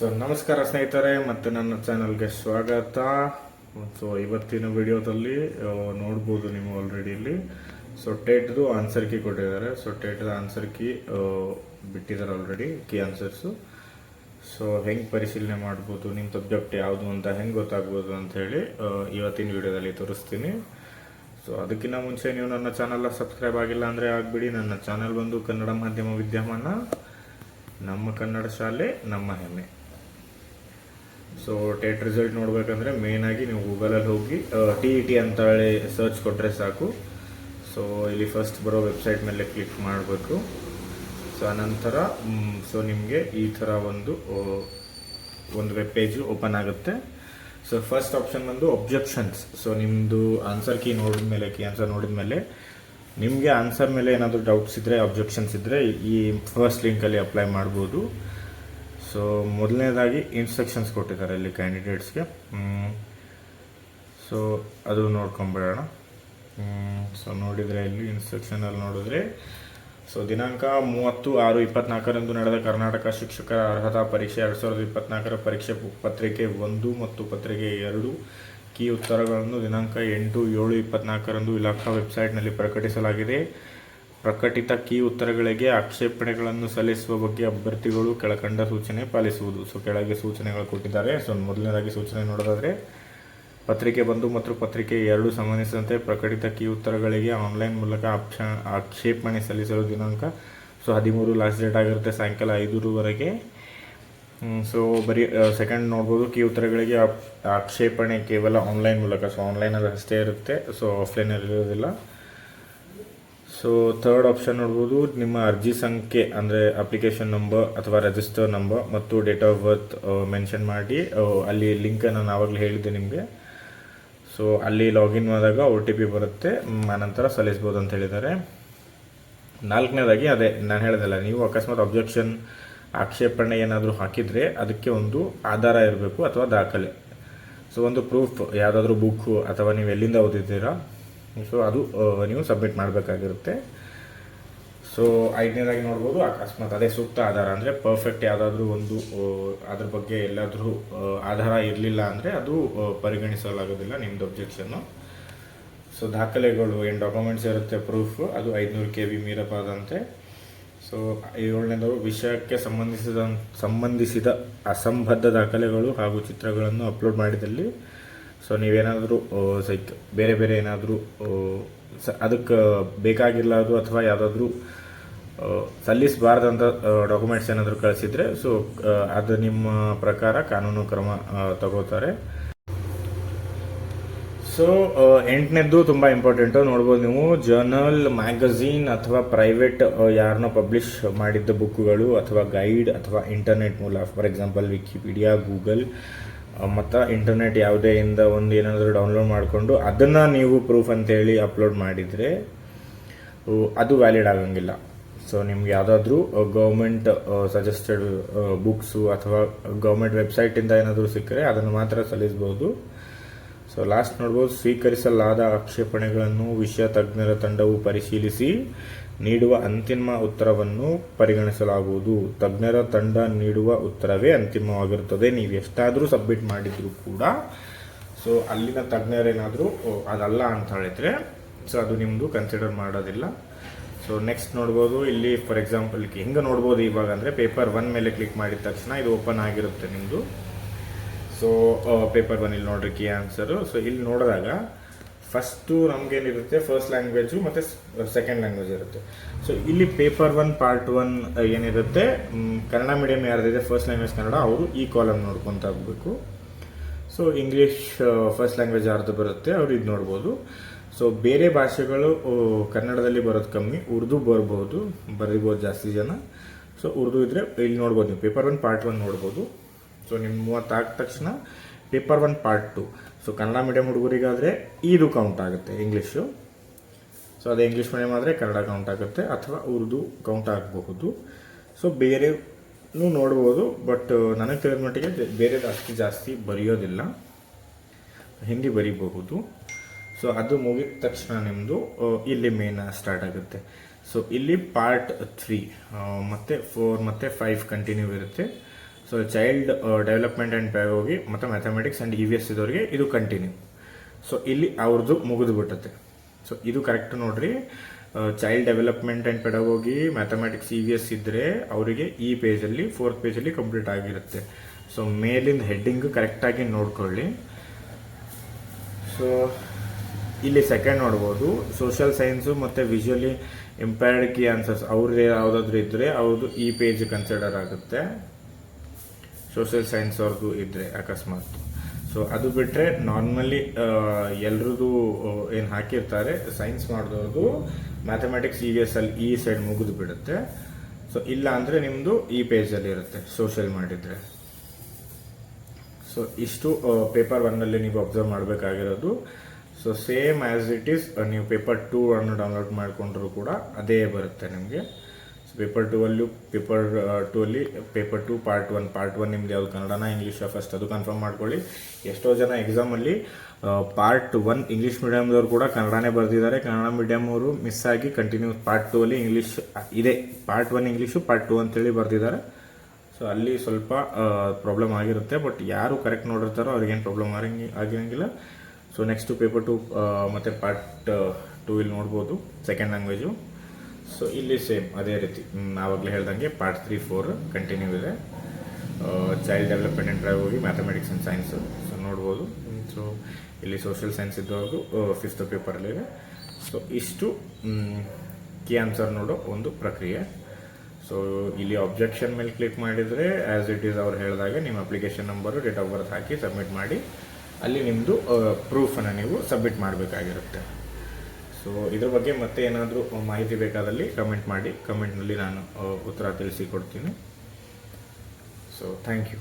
ನಮಸ್ಕಾರ ಸ್ನೇಹಿತರೆ, ಮತ್ತು ನನ್ನ ಚಾನಲ್ಗೆ ಸ್ವಾಗತ. ಇವತ್ತಿನ ವಿಡಿಯೋದಲ್ಲಿ ನೋಡ್ಬೋದು ನೀವು ಆಲ್ರೆಡಿ ಇಲ್ಲಿ. ಟೇಟ್ದು ಆನ್ಸರ್ ಕೀ ಕೊಟ್ಟಿದ್ದಾರೆ. ಟೇಟ್ದ ಆನ್ಸರ್ ಕೀ ಬಿಟ್ಟಿದ್ದಾರೆ ಆಲ್ರೆಡಿ, ಕೀ ಆನ್ಸರ್ಸು. ಹೆಂಗೆ ಪರಿಶೀಲನೆ ಮಾಡ್ಬೋದು, ನಿಮ್ಮ ಸಬ್ಜೆಕ್ಟ್ ಯಾವುದು ಅಂತ ಹೆಂಗೆ ಗೊತ್ತಾಗ್ಬೋದು ಅಂತ ಹೇಳಿ ಇವತ್ತಿನ ವಿಡಿಯೋದಲ್ಲಿ ತೋರಿಸ್ತೀನಿ. ಅದಕ್ಕಿಂತ ಮುಂಚೆ ನೀವು ನನ್ನ ಚಾನಲ್ನ ಸಬ್ಸ್ಕ್ರೈಬ್ ಆಗಿಲ್ಲ ಅಂದರೆ ಆಗಿಬಿಡಿ. ನನ್ನ ಚಾನಲ್ ಬಂದು ಕನ್ನಡ ಮಾಧ್ಯಮ ವಿದ್ಯಮಾನ, ನಮ್ಮ ಕನ್ನಡ ಶಾಲೆ ನಮ್ಮ ಹೆಮ್ಮೆ. ಟೇಟ್ ರಿಸಲ್ಟ್ ನೋಡಬೇಕಂದ್ರೆ ಮೇಯ್ನಾಗಿ ನೀವು ಗೂಗಲಲ್ಲಿ ಹೋಗಿ TET ಅಂತ ಹೇಳಿ ಸರ್ಚ್ ಕೊಟ್ಟರೆ ಸಾಕು. ಇಲ್ಲಿ ಫಸ್ಟ್ ಬರೋ ವೆಬ್ಸೈಟ್ ಮೇಲೆ ಕ್ಲಿಕ್ ಮಾಡಬೇಕು. ಅನಂತರ ನಿಮಗೆ ಈ ಥರ ಒಂದು ವೆಬ್ ಪೇಜು ಓಪನ್ ಆಗುತ್ತೆ. ಫಸ್ಟ್ ಆಪ್ಷನ್ ಬಂದು ಒಬ್ಜೆಕ್ಷನ್ಸ್. ನಿಮ್ಮದು ಆನ್ಸರ್ ಕೀ ನೋಡಿದ್ಮೇಲೆ, ಕೀ ಆನ್ಸರ್ ನೋಡಿದ್ಮೇಲೆ ನಿಮಗೆ ಆನ್ಸರ್ ಮೇಲೆ ಏನಾದರೂ ಡೌಟ್ಸ್ ಇದ್ದರೆ, ಅಬ್ಜೆಕ್ಷನ್ಸ್ ಇದ್ದರೆ ಈ ಫಸ್ಟ್ ಲಿಂಕಲ್ಲಿ ಅಪ್ಲೈ ಮಾಡ್ಬೋದು. ಮೊದಲನೇದಾಗಿ ಇನ್ಸ್ಟ್ರಕ್ಷನ್ಸ್ ಕೊಟ್ಟಿದ್ದಾರೆ ಇಲ್ಲಿ ಕ್ಯಾಂಡಿಡೇಟ್ಸ್ಗೆ. ಅದು ನೋಡ್ಕೊಂಬಿಡೋಣ. ನೋಡಿದರೆ ಇಲ್ಲಿ ಇನ್ಸ್ಟ್ರಕ್ಷನಲ್ಲಿ ನೋಡಿದ್ರೆ ದಿನಾಂಕ 30/6/24 ನಡೆದ ಕರ್ನಾಟಕ ಶಿಕ್ಷಕರ ಅರ್ಹತಾ ಪರೀಕ್ಷೆ 2024 ಪರೀಕ್ಷೆ ಪತ್ರಿಕೆ 1 ಮತ್ತು ಪತ್ರಿಕೆ 2 ಕೀ ಉತ್ತರಗಳನ್ನು ದಿನಾಂಕ 8/7/24 ಇಲಾಖಾ ವೆಬ್ಸೈಟ್ನಲ್ಲಿ ಪ್ರಕಟಿಸಲಾಗಿದೆ. ಪ್ರಕಟಿತ ಕೀ ಉತ್ತರಗಳಿಗೆ ಆಕ್ಷೇಪಣೆಗಳನ್ನು ಸಲ್ಲಿಸುವ ಬಗ್ಗೆ ಅಭ್ಯರ್ಥಿಗಳು ಕೆಳಕಂಡ ಸೂಚನೆ ಪಾಲಿಸುವುದು. ಕೆಳಗೆ ಸೂಚನೆಗಳು ಕೊಟ್ಟಿದ್ದಾರೆ. ಮೊದಲನೇದಾಗಿ ಸೂಚನೆ ನೋಡೋದಾದರೆ, ಪತ್ರಿಕೆ 1 ಮತ್ತು ಪತ್ರಿಕೆ 2 ಸಂಬಂಧಿಸಿದಂತೆ ಪ್ರಕಟಿತ ಕೀ ಉತ್ತರಗಳಿಗೆ ಆನ್ಲೈನ್ ಮೂಲಕ ಆಕ್ಷೇಪಣೆ ಸಲ್ಲಿಸಲು ದಿನಾಂಕ 13 ಲಾಸ್ಟ್ ಡೇಟ್ ಆಗಿರುತ್ತೆ, ಸಾಯಂಕಾಲ 5 ಬರೀ ಸೆಕೆಂಡ್ ನೋಡ್ಬೋದು. ಕೀ ಉತ್ತರಗಳಿಗೆ ಆಕ್ಷೇಪಣೆ ಕೇವಲ ಆನ್ಲೈನ್ ಮೂಲಕ, ಆನ್ಲೈನಲ್ಲಿ ಅಷ್ಟೇ ಇರುತ್ತೆ, ಆಫ್ಲೈನಲ್ಲಿ ಇರೋದಿಲ್ಲ. ಥರ್ಡ್ ಆಪ್ಷನ್ ನೋಡ್ಬೋದು, ನಿಮ್ಮ ಅರ್ಜಿ ಸಂಖ್ಯೆ ಅಂದರೆ ಅಪ್ಲಿಕೇಶನ್ ನಂಬರ್ ಅಥವಾ ರಿಜಿಸ್ಟರ್ ನಂಬರ್ ಮತ್ತು ಡೇಟ್ ಆಫ್ ಬರ್ತ್ ಮೆನ್ಷನ್ ಮಾಡಿ ಅಲ್ಲಿ ಲಿಂಕನ್ನು ನಾನು ಆವಾಗಲೇ ಹೇಳಿದ್ದೆ ನಿಮಗೆ. ಅಲ್ಲಿ ಲಾಗಿನ್ ಆದಾಗ OTP ಬರುತ್ತೆ, ಆನಂತರ ಸಲ್ಲಿಸ್ಬೋದು ಅಂತ ಹೇಳಿದ್ದಾರೆ. ನಾಲ್ಕನೇದಾಗಿ ಅದೇ ನಾನು ಹೇಳಿದಲ್ಲ, ನೀವು ಅಕಸ್ಮಾತ್ ಅಬ್ಜೆಕ್ಷನ್ ಆಕ್ಷೇಪಣೆ ಏನಾದರೂ ಹಾಕಿದರೆ ಅದಕ್ಕೆ ಒಂದು ಆಧಾರ ಇರಬೇಕು ಅಥವಾ ದಾಖಲೆ. ಒಂದು ಪ್ರೂಫ್, ಯಾವುದಾದ್ರೂ ಬುಕ್ಕು ಅಥವಾ ನೀವು ಎಲ್ಲಿಂದ ಓದಿದ್ದೀರಾ, ಅದು ನೀವು ಸಬ್ಮಿಟ್ ಮಾಡಬೇಕಾಗಿರುತ್ತೆ. ಐದನೇದಾಗಿ ನೋಡ್ಬೋದು, ಅಕಸ್ಮಾತ್ ಅದೇ ಸೂಕ್ತ ಆಧಾರ ಅಂದರೆ ಪರ್ಫೆಕ್ಟ್ ಯಾವುದಾದ್ರೂ ಒಂದು ಅದ್ರ ಬಗ್ಗೆ ಎಲ್ಲಾದರೂ ಆಧಾರ ಇರಲಿಲ್ಲ ಅಂದರೆ ಅದು ಪರಿಗಣಿಸಲಾಗೋದಿಲ್ಲ ನಿಮ್ಮದು ಅಬ್ಜೆಕ್ಷನ್ನು. ದಾಖಲೆಗಳು ಏನು ಡಾಕ್ಯುಮೆಂಟ್ಸ್ ಇರುತ್ತೆ, ಪ್ರೂಫ್, ಅದು 500 KB ಮೀರಬಾರದಂತೆ. ಏಳನೇದು, ವಿಷಯಕ್ಕೆ ಸಂಬಂಧಿಸಿದ ಅಸಂಬದ್ಧ ದಾಖಲೆಗಳು ಹಾಗೂ ಚಿತ್ರಗಳನ್ನು ಅಪ್ಲೋಡ್ ಮಾಡಿದಲ್ಲಿ ನೀವೇನಾದರೂ ಬೇರೆ ಏನಾದರೂ ಅದಕ್ಕೆ ಬೇಕಾಗಿರಲಾರ್ದು ಅಥವಾ ಯಾವುದಾದ್ರೂ ಸಲ್ಲಿಸಬಾರ್ದಂಥ ಡಾಕ್ಯುಮೆಂಟ್ಸ್ ಏನಾದರೂ ಕಳಿಸಿದರೆ ಅದು ನಿಮ್ಮ ಪ್ರಕಾರ ಕಾನೂನು ಕ್ರಮ ತಗೋತಾರೆ. ಎಂಟನೇದ್ದು ತುಂಬ ಇಂಪಾರ್ಟೆಂಟು. ನೋಡ್ಬೋದು ನೀವು, ಜರ್ನಲ್, ಮ್ಯಾಗಝೀನ್ ಅಥವಾ ಪ್ರೈವೇಟ್ ಯಾರನ್ನೋ ಪಬ್ಲಿಷ್ ಮಾಡಿದ್ದ ಬುಕ್ಗಳು ಅಥವಾ ಗೈಡ್ ಅಥವಾ ಇಂಟರ್ನೆಟ್ ಮೂಲ, ಫಾರ್ ಎಕ್ಸಾಂಪಲ್ ವಿಕಿಪೀಡಿಯಾ, ಗೂಗಲ್ ಮತ್ತು ಇಂಟರ್ನೆಟ್ ಯಾವುದೇ ಇಂದ ಒಂದು ಏನಾದರೂ ಡೌನ್ಲೋಡ್ ಮಾಡಿಕೊಂಡು ಅದನ್ನು ನೀವು ಪ್ರೂಫ್ ಅಂತೇಳಿ ಅಪ್ಲೋಡ್ ಮಾಡಿದರೆ ಅದು ವ್ಯಾಲಿಡ್ ಆಗಂಗಿಲ್ಲ. ನಿಮ್ಗೆ ಯಾವುದಾದ್ರೂ ಗೌರ್ಮೆಂಟ್ ಸಜೆಸ್ಟೆಡ್ ಬುಕ್ಸು ಅಥವಾ ಗೌರ್ಮೆಂಟ್ ವೆಬ್ಸೈಟಿಂದ ಏನಾದರೂ ಸಿಕ್ಕರೆ ಅದನ್ನು ಮಾತ್ರ ಸಲ್ಲಿಸ್ಬೋದು. ಲಾಸ್ಟ್ ನೋಡ್ಬೋದು, ಸ್ವೀಕರಿಸಲಾದ ಆಕ್ಷೇಪಣೆಗಳನ್ನು ವಿಷಯ ತಜ್ಞರ ತಂಡವು ಪರಿಶೀಲಿಸಿ ನೀಡುವ ಅಂತಿಮ ಉತ್ತರವನ್ನು ಪರಿಗಣಿಸಲಾಗುವುದು. ತಜ್ಞರ ತಂಡ ನೀಡುವ ಉತ್ತರವೇ ಅಂತಿಮವಾಗಿರುತ್ತದೆ. ನೀವು ಎಷ್ಟಾದರೂ ಸಬ್ಮಿಟ್ ಮಾಡಿದರೂ ಕೂಡ ಅಲ್ಲಿನ ತಜ್ಞರೇನಾದರೂ ಅದಲ್ಲ ಅಂತ ಹೇಳಿದ್ರೆ ಅದು ನಿಮ್ಮದು ಕನ್ಸಿಡರ್ ಮಾಡೋದಿಲ್ಲ. ನೆಕ್ಸ್ಟ್ ನೋಡ್ಬೋದು, ಇಲ್ಲಿ ಫಾರ್ ಎಕ್ಸಾಂಪಲ್ ಹೆಂಗೆ ನೋಡ್ಬೋದು ಇವಾಗ ಅಂದರೆ, ಪೇಪರ್ 1 ಮೇಲೆ ಕ್ಲಿಕ್ ಮಾಡಿದ ತಕ್ಷಣ ಇದು ಓಪನ್ ಆಗಿರುತ್ತೆ ನಿಮ್ಮದು. ಪೇಪರ್ 1 ಇಲ್ಲಿ ನೋಡ್ರಿ ಕೀ ಆನ್ಸರು. ಇಲ್ಲಿ ನೋಡಿದಾಗ ಫಸ್ಟು ನಮಗೇನಿರುತ್ತೆ, ಫಸ್ಟ್ ಲ್ಯಾಂಗ್ವೇಜು ಮತ್ತು ಸೆಕೆಂಡ್ ಲ್ಯಾಂಗ್ವೇಜ್ ಇರುತ್ತೆ. ಇಲ್ಲಿ ಪೇಪರ್ 1 ಪಾರ್ಟ್ 1 ಏನಿರುತ್ತೆ, ಕನ್ನಡ ಮೀಡಿಯಮ್ ಯಾರ್ದಿದೆ ಫಸ್ಟ್ ಲ್ಯಾಂಗ್ವೇಜ್ ಕನ್ನಡ, ಅವರು ಈ ಕಾಲಮ್ ನೋಡ್ಕೊತ ಹೋಗಬೇಕು. ಇಂಗ್ಲೀಷ್ ಫಸ್ಟ್ ಲ್ಯಾಂಗ್ವೇಜ್ ಯಾರ್ದು ಬರುತ್ತೆ ಅವರು ಇದು ನೋಡ್ಬೋದು. ಬೇರೆ ಭಾಷೆಗಳು ಕನ್ನಡದಲ್ಲಿ ಬರೋದು ಕಮ್ಮಿ, ಉರ್ದು ಬರೀಬೋದು ಜಾಸ್ತಿ ಜನ. ಉರ್ದು ಇದ್ದರೆ ಇಲ್ಲಿ ನೋಡ್ಬೋದು ನೀವು ಪೇಪರ್ 1 ಪಾರ್ಟ್ 1 ನೋಡ್ಬೋದು. ನಿಮ್ಮ 30 ಆದ ತಕ್ಷಣ ಪೇಪರ್ 1 ಪಾರ್ಟ್ 2. ಕನ್ನಡ ಮೀಡಿಯಮ್ ಹುಡುಗರಿಗಾದರೆ ಇದು ಕೌಂಟ್ ಆಗುತ್ತೆ ಇಂಗ್ಲೀಷು. ಅದೇ ಇಂಗ್ಲೀಷ್ ಮೀಡಿಯಮ್ ಆದರೆ ಕನ್ನಡ ಕೌಂಟ್ ಆಗುತ್ತೆ ಅಥವಾ ಉರ್ದು ಕೌಂಟ್ ಆಗಬಹುದು. ಬೇರೆನೂ ನೋಡ್ಬೋದು, ಬಟ್ ನನಗೆ ತಿಳಿದ ಮಟ್ಟಿಗೆ ಬೇರೆ ಜಾಸ್ತಿ ಬರೆಯೋದಿಲ್ಲ, ಹಿಂದಿ ಬರೀಬಹುದು. ಅದು ಮುಗಿದ ತಕ್ಷಣ ನಿಮ್ಮದು ಇಲ್ಲಿ ಮೇನ್ ಸ್ಟಾರ್ಟ್ ಆಗುತ್ತೆ. ಇಲ್ಲಿ ಪಾರ್ಟ್ 3 ಮತ್ತು 4 ಮತ್ತು 5 ಕಂಟಿನ್ಯೂ ಇರುತ್ತೆ. ಸೊ ಚೈಲ್ಡ್ ಡೆವಲಪ್ಮೆಂಟ್ ಆ್ಯಂಡ್ ಪೆಡಗೋಗಿ ಮತ್ತು ಮ್ಯಾಥಮೆಟಿಕ್ಸ್ ಆ್ಯಂಡ್ EVS ಇದ್ದವ್ರಿಗೆ ಇದು ಕಂಟಿನ್ಯೂ. ಸೊ ಇಲ್ಲಿ ಅವ್ರದ್ದು ಮುಗಿದು ಬಿಟ್ಟತ್ತೆ. ಸೊ ಇದು ಕರೆಕ್ಟ್ ನೋಡ್ರಿ. Child development and pedagogy, mathematics, EVS ಇದ್ದರೆ ಅವರಿಗೆ ಈ ಪೇಜಲ್ಲಿ 4th ಪೇಜಲ್ಲಿ ಕಂಪ್ಲೀಟ್ ಆಗಿರುತ್ತೆ. ಸೊ ಮೇಲಿಂದ ಹೆಡ್ಡಿಂಗ್ ಕರೆಕ್ಟಾಗಿ ನೋಡ್ಕೊಳ್ಳಿ. ಸೊ ಇಲ್ಲಿ ಸೆಕೆಂಡ್ ನೋಡ್ಬೋದು, ಸೋಷಿಯಲ್ ಸೈನ್ಸು ಮತ್ತು ವಿಜುವಲಿ ಇಂಪೇರ್ಡ್ ಕೀ ಆನ್ಸರ್ಸ್ ಅವ್ರದ್ದು ಯಾವುದಾದ್ರೂ ಇದ್ದರೆ ಅವ್ರದ್ದು ಈ ಪೇಜ್ ಕನ್ಸಿಡರ್ ಆಗುತ್ತೆ, ಸೋಷಿಯಲ್ ಸೈನ್ಸ್ ಅವ್ರದ್ದು ಇದ್ದರೆ ಅಕಸ್ಮಾತ್. ಸೊ ಅದು ಬಿಟ್ಟರೆ ನಾರ್ಮಲಿ ಎಲ್ರದ್ದು ಏನು ಹಾಕಿರ್ತಾರೆ ಸೈನ್ಸ್ ಮಾಡಿದವ್ರದ್ದು ಮ್ಯಾಥಮೆಟಿಕ್ಸ್ EVS ಅಲ್ಲಿ ಈ ಸೈಡ್ ಮುಗಿದು ಬಿಡುತ್ತೆ. ಸೊ ಇಲ್ಲ ಅಂದರೆ ನಿಮ್ಮದು ಈ ಪೇಜಲ್ಲಿ ಇರುತ್ತೆ ಸೋಷಿಯಲ್ ಮಾಡಿದರೆ. ಸೊ ಇಷ್ಟು ಪೇಪರ್ 1ನಲ್ಲಿ ನೀವು ಅಬ್ಸರ್ವ್ ಮಾಡಬೇಕಾಗಿರೋದು. So same as it is ನೀವು ಪೇಪರ್ 2 ಅನ್ನು ಡೌನ್ಲೋಡ್ ಮಾಡಿಕೊಂಡ್ರೂ ಕೂಡ ಅದೇ ಬರುತ್ತೆ ನಿಮಗೆ. ಸೊ ಪೇಪರ್ 2 ಪೇಪರ್ 2 ಪಾರ್ಟ್ 1 ನಿಮ್ದು ಯಾವುದು ಕನ್ನಡನ ಇಂಗ್ಲೀಷಾ ಫಸ್ಟ್ ಅದು ಕನ್ಫರ್ಮ್ ಮಾಡ್ಕೊಳ್ಳಿ. ಎಷ್ಟೋ ಜನ ಎಕ್ಸಾಮಲ್ಲಿ ಪಾರ್ಟ್ 1 ಇಂಗ್ಲೀಷ್ ಮೀಡಿಯಮ್ದವ್ರು ಕೂಡ ಕನ್ನಡನೇ ಬರೆದಿದ್ದಾರೆ, ಕನ್ನಡ ಮೀಡಿಯಮ್ ಅವರು ಮಿಸ್ ಆಗಿ ಕಂಟಿನ್ಯೂ ಪಾರ್ಟ್ 2 ಅಲ್ಲಿ ಇಂಗ್ಲೀಷ್ ಇದೆ, ಪಾರ್ಟ್ 1 ಇಂಗ್ಲೀಷು ಪಾರ್ಟ್ 2 ಅಂತೇಳಿ ಬರೆದಿದ್ದಾರೆ. ಸೊ ಅಲ್ಲಿ ಸ್ವಲ್ಪ ಪ್ರಾಬ್ಲಮ್ ಆಗಿರುತ್ತೆ. ಬಟ್ ಯಾರು ಕರೆಕ್ಟ್ ನೋಡಿರ್ತಾರೋ ಅವ್ರಿಗೇನು ಪ್ರಾಬ್ಲಮ್ ಆಗಿರಂಗಿಲ್ಲ. ಸೊ ನೆಕ್ಸ್ಟು ಪೇಪರ್ 2 ಮತ್ತು ಪಾರ್ಟ್ 2 ಇಲ್ಲಿ ನೋಡ್ಬೋದು ಸೆಕೆಂಡ್ ಲ್ಯಾಂಗ್ವೇಜು. ಸೊ ಇಲ್ಲಿ ಸೇಮ್ ಅದೇ ರೀತಿ ಆವಾಗಲೇ ಹೇಳ್ದಂಗೆ ಪಾರ್ಟ್ 3, 4 ಕಂಟಿನ್ಯೂ ಇದೆ. Child development and pedagogy, mathematics and science. So ನೋಡ್ಬೋದು. ಸೊ ಇಲ್ಲಿ ಸೋಷಿಯಲ್ ಸೈನ್ಸ್ ಇದ್ದವ್ರದ್ದು 5th ಪೇಪರಲ್ಲಿದೆ. ಸೊ ಇಷ್ಟು ಕೀ ಆನ್ಸರ್ ನೋಡೋ ಒಂದು ಪ್ರಕ್ರಿಯೆ. ಸೊ ಇಲ್ಲಿ ಅಬ್ಜೆಕ್ಷನ್ ಮೇಲೆ ಕ್ಲಿಕ್ ಮಾಡಿದರೆ ಆ್ಯಸ್ ಇಟ್ ಈಸ್ ಅವ್ರು ಹೇಳಿದಾಗೆ ನಿಮ್ಮ application number, date of birth hockey submit ಮಾಡಿ ಅಲ್ಲಿ ನಿಮ್ಮದು ಪ್ರೂಫನ್ನು ನೀವು ಸಬ್ಮಿಟ್ ಮಾಡಬೇಕಾಗಿರುತ್ತೆ. ಸೊ ಇದ್ರ ಬಗ್ಗೆ ಮತ್ತೆ ಏನಾದರೂ ಮಾಹಿತಿ ಬೇಕಾದಲ್ಲಿ ಕಮೆಂಟ್ ಮಾಡಿ, ಕಮೆಂಟ್ನಲ್ಲಿ ನಾನು ಉತ್ತರ ತಿಳಿಸಿ ಕೊಡ್ತೀನಿ. So thank you.